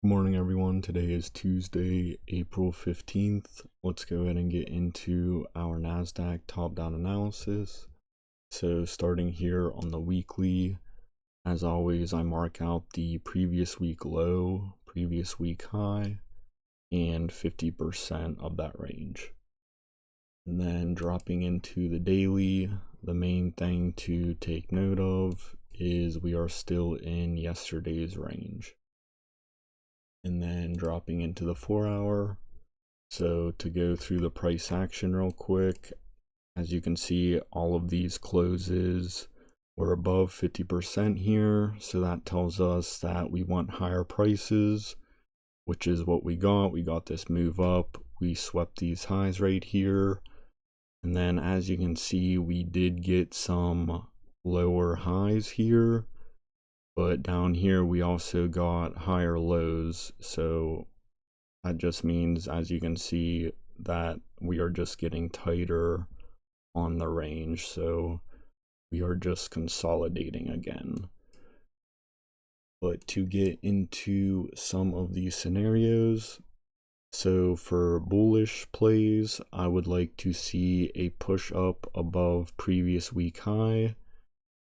Good morning, everyone. Today is Tuesday, April 15th. Let's go ahead and get into our NASDAQ top-down analysis. So starting here on the weekly, as always, I mark out the previous week low, previous week high, and 50% of that range. And then dropping into the daily, the main thing to take note of is we are still in yesterday's range. And then dropping into the 4-hour. So to go through the price action real quick, as you can see, all of these closes were above 50% here. So that tells us that we want higher prices, which is what we got. We got this move up. We swept these highs right here. And then as you can see, we did get some lower highs here. But down here, we also got higher lows. So that just means, as you can see, that we are just getting tighter on the range. So we are just consolidating again. But to get into some of these scenarios, so for bullish plays, I would like to see a push up above previous week high,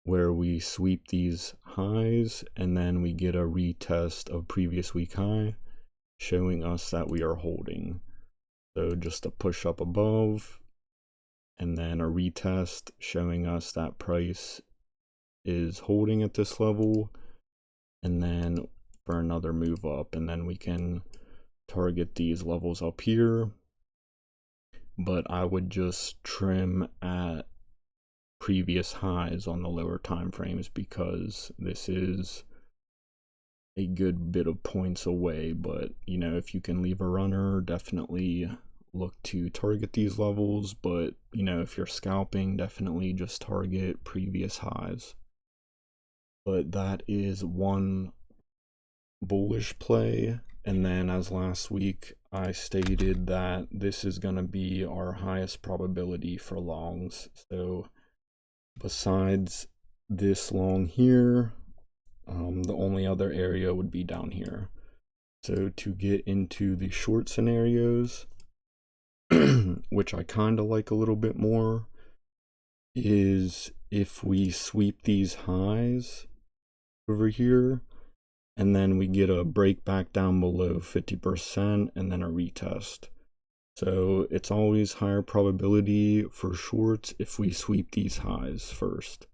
where we sweep these highs and then we get a retest of previous week high, showing us that we are holding. So just a push up above and then a retest showing us that price is holding at this level, and then for another move up, and then we can target these levels up here. But I would just trim at previous highs on the lower time frames because this is a good bit of points away. But you know, if you can leave a runner, definitely look to target these levels. But you know, if you're scalping, definitely just target previous highs. But that is one bullish play. And then, as last week I stated, that this is going to be our highest probability for longs. So besides this long here, the only other area would be down here. So to get into the short scenarios, which I kind of like a little bit more, is if we sweep these highs over here and then we get a break back down below 50% and then a retest. So it's always higher probability for shorts if we sweep these highs first.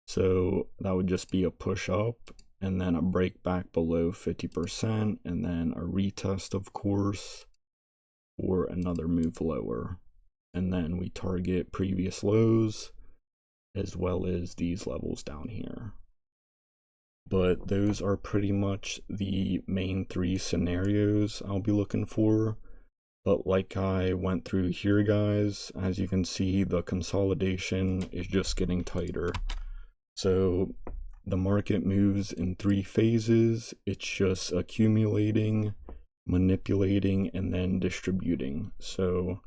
So that would just be a push up and then a break back below 50% and then a retest, of course, or another move lower. And then we target previous lows as well as these levels down here. But those are pretty much the main three scenarios I'll be looking for. But like I went through here, guys, as you can see, the consolidation is just getting tighter. So the market moves in three phases. It's just accumulating, manipulating, and then distributing. So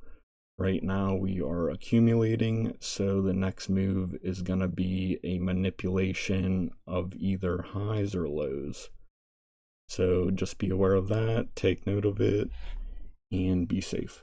right now we are accumulating, so the next move is going to be a manipulation of either highs or lows. So just be aware of that, take note of it, and be safe.